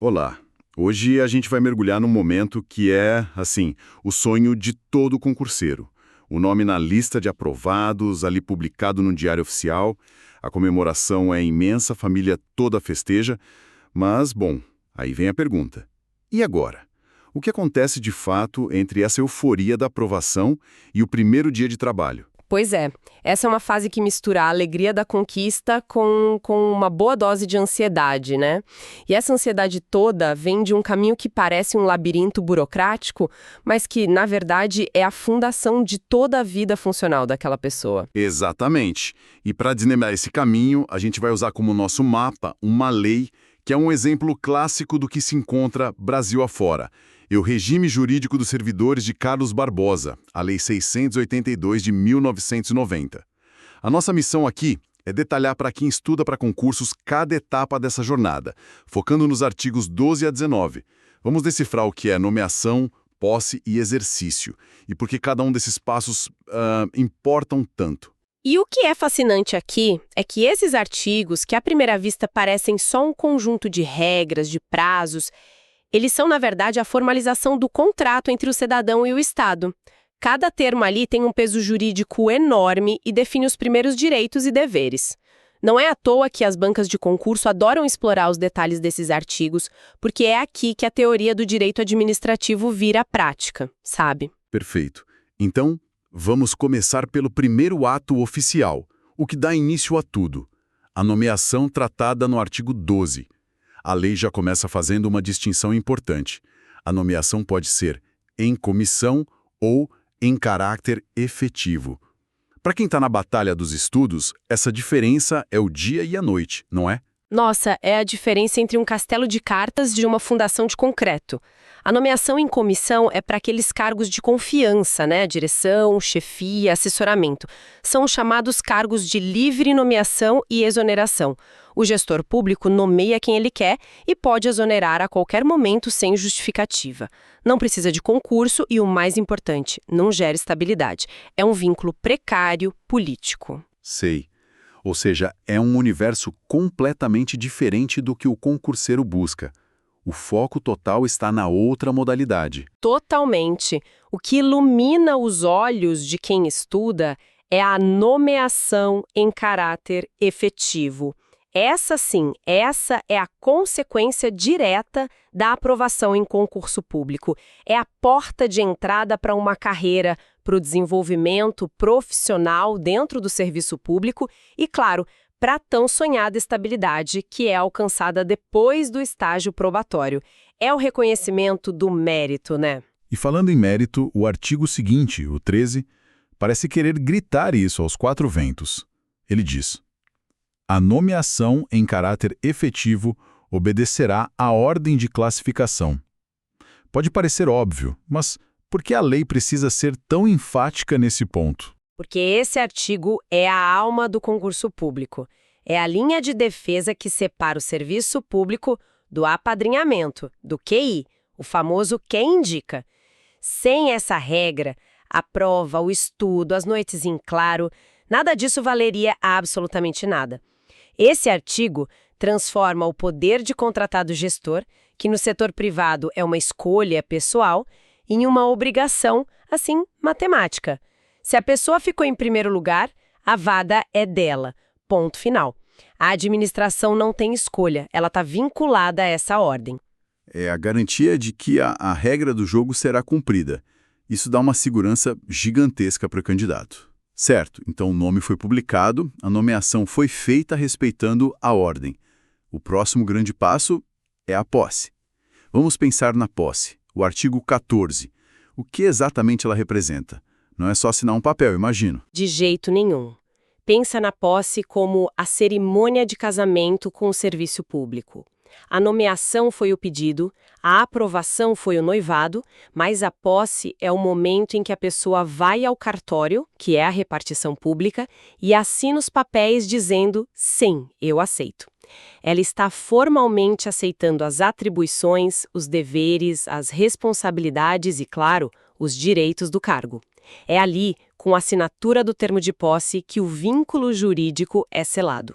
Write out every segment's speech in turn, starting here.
Olá. Hoje a gente vai mergulhar num momento que é, assim, o sonho de todo concurseiro. O nome na lista de aprovados, ali publicado no Diário Oficial. A comemoração é imensa, a família toda festeja. Mas, bom, aí vem a pergunta. E agora? O que acontece de fato entre essa euforia da aprovação e o primeiro dia de trabalho? Pois é, essa é uma fase que mistura a alegria da conquista com uma boa dose de ansiedade, né? E essa ansiedade toda vem de um caminho que parece um labirinto burocrático, mas que, na verdade, é a fundação de toda a vida funcional daquela pessoa. Exatamente. E para desvendar esse caminho, a gente vai usar como nosso mapa uma lei que é um exemplo clássico do que se encontra Brasil afora. É o Regime Jurídico dos Servidores de Carlos Barbosa, a Lei 682 de 1990. A nossa missão aqui é detalhar para quem estuda para concursos cada etapa dessa jornada, focando nos artigos 12 a 19. Vamos decifrar o que é nomeação, posse e exercício, e por que cada um desses passos importam tanto. E o que é fascinante aqui é que esses artigos, que à primeira vista parecem só um conjunto de regras, de prazos, eles são, na verdade, a formalização do contrato entre o cidadão e o Estado. Cada termo ali tem um peso jurídico enorme e define os primeiros direitos e deveres. Não é à toa que as bancas de concurso adoram explorar os detalhes desses artigos, porque é aqui que a teoria do direito administrativo vira prática, sabe? Perfeito. Então, vamos começar pelo primeiro ato oficial, o que dá início a tudo. A nomeação tratada no artigo 12. A lei já começa fazendo uma distinção importante. A nomeação pode ser em comissão ou em caráter efetivo. Para quem está na batalha dos estudos, essa diferença é o dia e a noite, não é? Nossa, é a diferença entre um castelo de cartas e uma fundação de concreto. A nomeação em comissão é para aqueles cargos de confiança, né? Direção, chefia, assessoramento. São os chamados cargos de livre nomeação e exoneração. O gestor público nomeia quem ele quer e pode exonerar a qualquer momento sem justificativa. Não precisa de concurso e, o mais importante, não gera estabilidade. É um vínculo precário político. Sei. Ou seja, é um universo completamente diferente do que o concurseiro busca. O foco total está na outra modalidade. Totalmente. O que ilumina os olhos de quem estuda é a nomeação em caráter efetivo. Essa é a consequência direta da aprovação em concurso público. É a porta de entrada para uma carreira, para o desenvolvimento profissional dentro do serviço público e, claro, para a tão sonhada estabilidade que é alcançada depois do estágio probatório. É o reconhecimento do mérito, né? E falando em mérito, o artigo seguinte, o 13, parece querer gritar isso aos quatro ventos. Ele diz: a nomeação em caráter efetivo obedecerá à ordem de classificação. Pode parecer óbvio, mas por que a lei precisa ser tão enfática nesse ponto? Porque esse artigo é a alma do concurso público. É a linha de defesa que separa o serviço público do apadrinhamento, do QI, o famoso quem indica. Sem essa regra, a prova, o estudo, as noites em claro, nada disso valeria absolutamente nada. Esse artigo transforma o poder de contratar do gestor, que no setor privado é uma escolha pessoal, em uma obrigação, assim, matemática. Se a pessoa ficou em primeiro lugar, a vaga é dela. Ponto final. A administração não tem escolha, ela está vinculada a essa ordem. É a garantia de que a regra do jogo será cumprida. Isso dá uma segurança gigantesca para o candidato. Certo, então o nome foi publicado, a nomeação foi feita respeitando a ordem. O próximo grande passo é a posse. Vamos pensar na posse, o artigo 14. O que exatamente ela representa? Não é só assinar um papel, imagino. De jeito nenhum. Pensa na posse como a cerimônia de casamento com o serviço público. A nomeação foi o pedido, a aprovação foi o noivado, mas a posse é o momento em que a pessoa vai ao cartório, que é a repartição pública, e assina os papéis dizendo: sim, eu aceito. Ela está formalmente aceitando as atribuições, os deveres, as responsabilidades e, claro, os direitos do cargo. É ali, com a assinatura do termo de posse, que o vínculo jurídico é selado.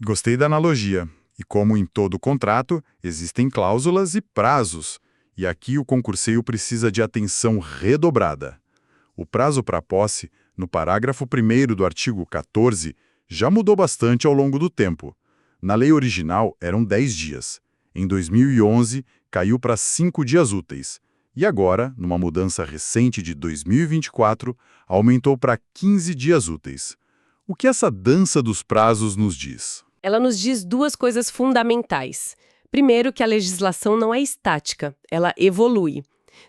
Gostei da analogia. E como em todo contrato, existem cláusulas e prazos. E aqui o concurseiro precisa de atenção redobrada. O prazo para posse, no parágrafo 1º do artigo 14, já mudou bastante ao longo do tempo. Na lei original, eram 10 dias. Em 2011, caiu para 5 dias úteis. E agora, numa mudança recente de 2024, aumentou para 15 dias úteis. O que essa dança dos prazos nos diz? Ela nos diz duas coisas fundamentais. Primeiro, que a legislação não é estática, ela evolui.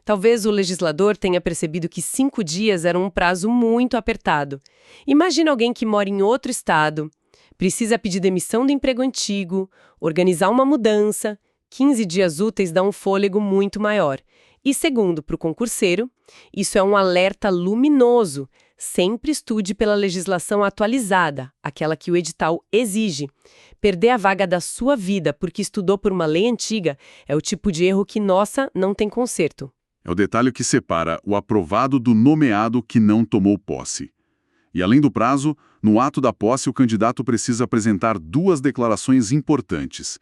Talvez o legislador tenha percebido que 5 dias era um prazo muito apertado. Imagina alguém que mora em outro estado, precisa pedir demissão do emprego antigo, organizar uma mudança. 15 dias úteis dá um fôlego muito maior. E segundo, para o concurseiro, isso é um alerta luminoso. Sempre estude pela legislação atualizada, aquela que o edital exige. Perder a vaga da sua vida porque estudou por uma lei antiga é o tipo de erro que, nossa, não tem conserto. É o detalhe que separa o aprovado do nomeado que não tomou posse. E além do prazo, no ato da posse o candidato precisa apresentar 2 declarações importantes.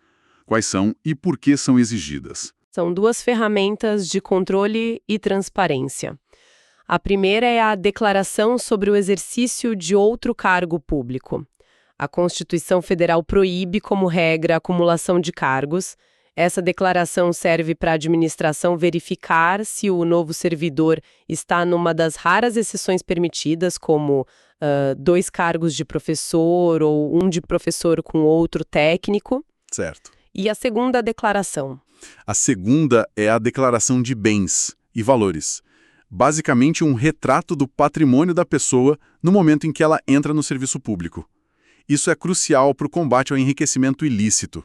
Quais são e por que são exigidas? São 2 ferramentas de controle e transparência. A primeira é a declaração sobre o exercício de outro cargo público. A Constituição Federal proíbe, como regra, a acumulação de cargos. Essa declaração serve para a administração verificar se o novo servidor está numa das raras exceções permitidas, como 2 cargos de professor ou um de professor com outro técnico. Certo. E a segunda declaração? A segunda é a declaração de bens e valores. Basicamente um retrato do patrimônio da pessoa no momento em que ela entra no serviço público. Isso é crucial para o combate ao enriquecimento ilícito.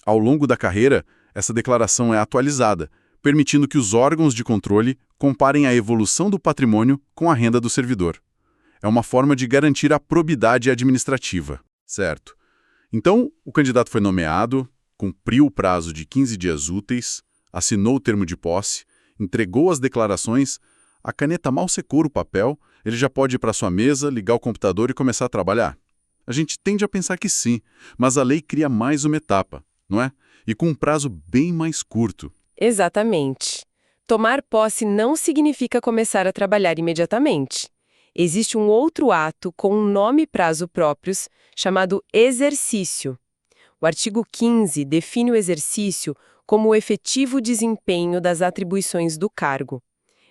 Ao longo da carreira, essa declaração é atualizada, permitindo que os órgãos de controle comparem a evolução do patrimônio com a renda do servidor. É uma forma de garantir a probidade administrativa. Certo. Então, o candidato foi nomeado, cumpriu o prazo de 15 dias úteis, assinou o termo de posse, entregou as declarações, a caneta mal secou o papel, ele já pode ir para sua mesa, ligar o computador e começar a trabalhar. A gente tende a pensar que sim, mas a lei cria mais uma etapa, não é? E com um prazo bem mais curto. Exatamente. Tomar posse não significa começar a trabalhar imediatamente. Existe um outro ato com um nome e prazo próprios, chamado exercício. O artigo 15 define o exercício como o efetivo desempenho das atribuições do cargo.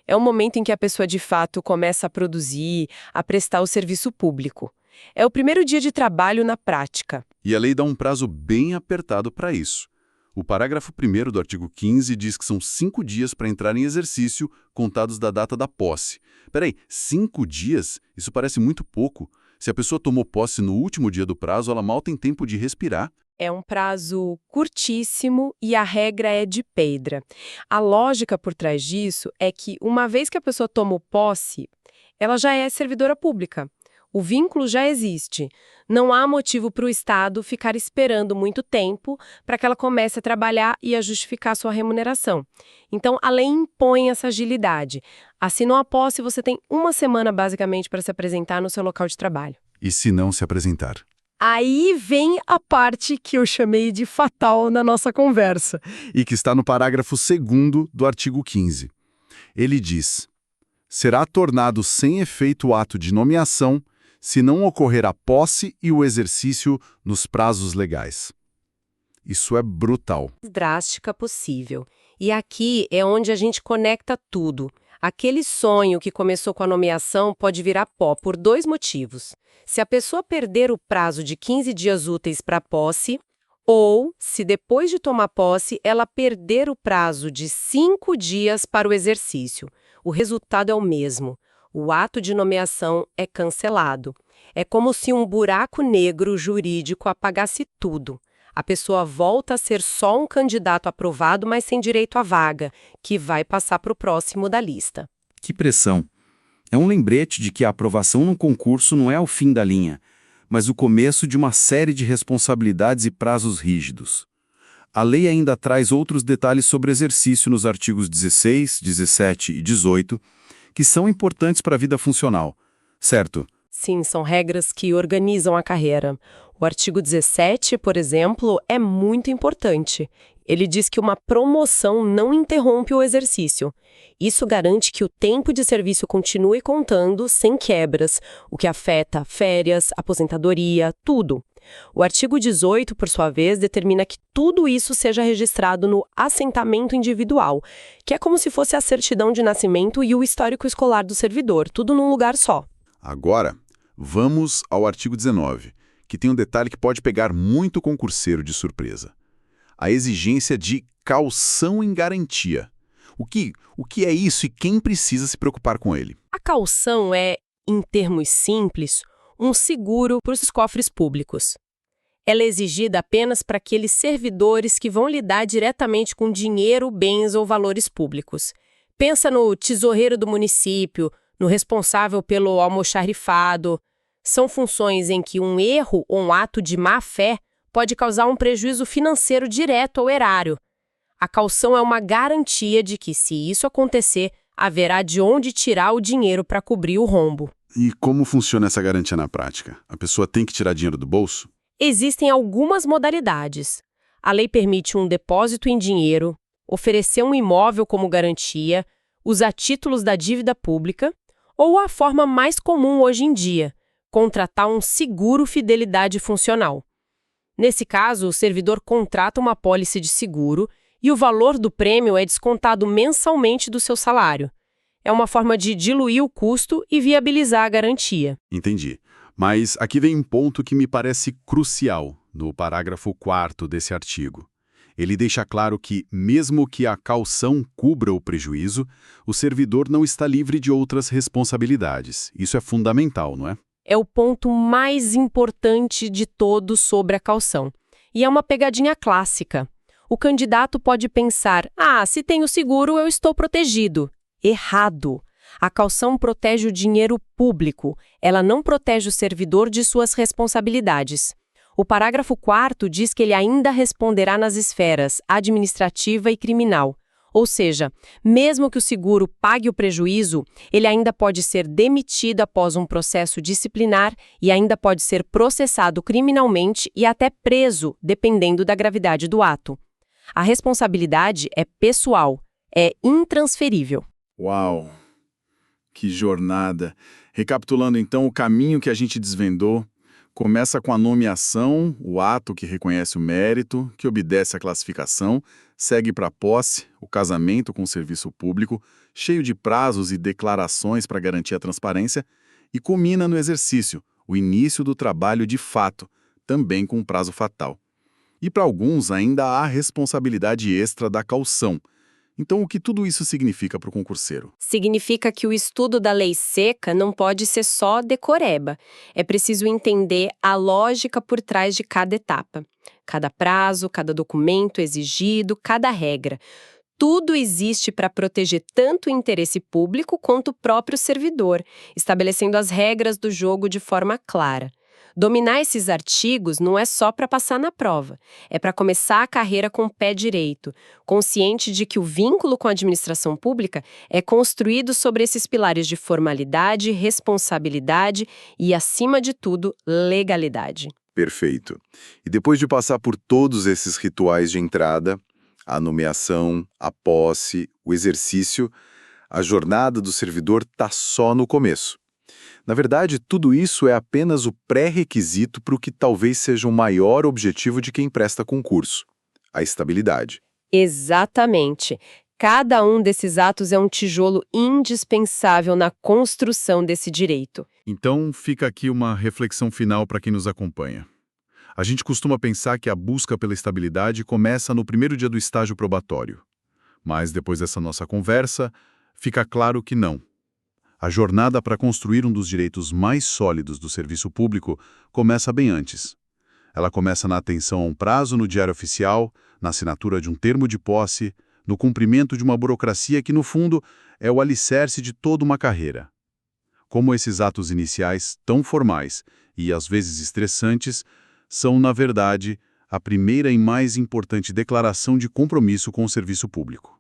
É o momento em que a pessoa de fato começa a produzir, a prestar o serviço público. É o primeiro dia de trabalho na prática. E a lei dá um prazo bem apertado para isso. O parágrafo 1º do artigo 15 diz que são 5 dias para entrar em exercício, contados da data da posse. Peraí, 5 dias? Isso parece muito pouco. Se a pessoa tomou posse no último dia do prazo, ela mal tem tempo de respirar. É um prazo curtíssimo e a regra é de pedra. A lógica por trás disso é que, uma vez que a pessoa tomou posse, ela já é servidora pública. O vínculo já existe. Não há motivo para o Estado ficar esperando muito tempo para que ela comece a trabalhar e a justificar sua remuneração. Então, a lei impõe essa agilidade. Assinou a posse, você tem 1 semana, basicamente, para se apresentar no seu local de trabalho. E se não se apresentar? Aí vem a parte que eu chamei de fatal na nossa conversa. E que está no parágrafo 2º do artigo 15. Ele diz: será tornado sem efeito o ato de nomeação se não ocorrer a posse e o exercício nos prazos legais. Isso é brutal. Drástica possível. E aqui é onde a gente conecta tudo. Aquele sonho que começou com a nomeação pode virar pó por 2 motivos. Se a pessoa perder o prazo de 15 dias úteis para a posse, ou se depois de tomar posse ela perder o prazo de 5 dias para o exercício. O resultado é o mesmo. O ato de nomeação é cancelado. É como se um buraco negro jurídico apagasse tudo. A pessoa volta a ser só um candidato aprovado, mas sem direito à vaga, que vai passar para o próximo da lista. Que pressão! É um lembrete de que a aprovação num concurso não é o fim da linha, mas o começo de uma série de responsabilidades e prazos rígidos. A lei ainda traz outros detalhes sobre exercício nos artigos 16, 17 e 18, que são importantes para a vida funcional, certo? Sim, são regras que organizam a carreira. O artigo 17, por exemplo, é muito importante. Ele diz que uma promoção não interrompe o exercício. Isso garante que o tempo de serviço continue contando sem quebras, o que afeta férias, aposentadoria, tudo. O artigo 18, por sua vez, determina que tudo isso seja registrado no assentamento individual, que é como se fosse a certidão de nascimento e o histórico escolar do servidor, tudo num lugar só. Agora, vamos ao artigo 19, que tem um detalhe que pode pegar muito concurseiro de surpresa. A exigência de caução em garantia. O que é isso e quem precisa se preocupar com ele? A caução é, em termos simples, um seguro para os cofres públicos. Ela é exigida apenas para aqueles servidores que vão lidar diretamente com dinheiro, bens ou valores públicos. Pensa no tesoureiro do município, no responsável pelo almoxarifado. São funções em que um erro ou um ato de má-fé pode causar um prejuízo financeiro direto ao erário. A caução é uma garantia de que, se isso acontecer, haverá de onde tirar o dinheiro para cobrir o rombo. E como funciona essa garantia na prática? A pessoa tem que tirar dinheiro do bolso? Existem algumas modalidades. A lei permite um depósito em dinheiro, oferecer um imóvel como garantia, usar títulos da dívida pública, ou a forma mais comum hoje em dia, contratar um seguro fidelidade funcional. Nesse caso, o servidor contrata uma apólice de seguro e o valor do prêmio é descontado mensalmente do seu salário. É uma forma de diluir o custo e viabilizar a garantia. Entendi. Mas aqui vem um ponto que me parece crucial no parágrafo 4º desse artigo. Ele deixa claro que, mesmo que a caução cubra o prejuízo, o servidor não está livre de outras responsabilidades. Isso é fundamental, não é? É o ponto mais importante de todos sobre a caução. E é uma pegadinha clássica. O candidato pode pensar, se tenho seguro, eu estou protegido. Errado. A caução protege o dinheiro público. Ela não protege o servidor de suas responsabilidades. O parágrafo 4º diz que ele ainda responderá nas esferas administrativa e criminal. Ou seja, mesmo que o seguro pague o prejuízo, ele ainda pode ser demitido após um processo disciplinar e ainda pode ser processado criminalmente e até preso, dependendo da gravidade do ato. A responsabilidade é pessoal, é intransferível. Uau! Que jornada! Recapitulando então o caminho que a gente desvendou, começa com a nomeação, o ato que reconhece o mérito, que obedece à classificação, segue para a posse, o casamento com o serviço público, cheio de prazos e declarações para garantir a transparência, e culmina no exercício, o início do trabalho de fato, também com um prazo fatal. E para alguns ainda há a responsabilidade extra da caução. Então, o que tudo isso significa para o concurseiro? Significa que o estudo da lei seca não pode ser só decoreba. É preciso entender a lógica por trás de cada etapa. Cada prazo, cada documento exigido, cada regra. Tudo existe para proteger tanto o interesse público quanto o próprio servidor, estabelecendo as regras do jogo de forma clara. Dominar esses artigos não é só para passar na prova, é para começar a carreira com o pé direito, consciente de que o vínculo com a administração pública é construído sobre esses pilares de formalidade, responsabilidade e, acima de tudo, legalidade. Perfeito. E depois de passar por todos esses rituais de entrada, a nomeação, a posse, o exercício, a jornada do servidor está só no começo. Na verdade, tudo isso é apenas o pré-requisito para o que talvez seja o maior objetivo de quem presta concurso: a estabilidade. Exatamente. Cada um desses atos é um tijolo indispensável na construção desse direito. Então, fica aqui uma reflexão final para quem nos acompanha. A gente costuma pensar que a busca pela estabilidade começa no primeiro dia do estágio probatório. Mas, depois dessa nossa conversa, fica claro que não. A jornada para construir um dos direitos mais sólidos do serviço público começa bem antes. Ela começa na atenção a um prazo no Diário Oficial, na assinatura de um termo de posse, no cumprimento de uma burocracia que, no fundo, é o alicerce de toda uma carreira. Como esses atos iniciais, tão formais e, às vezes, estressantes, são, na verdade, a primeira e mais importante declaração de compromisso com o serviço público.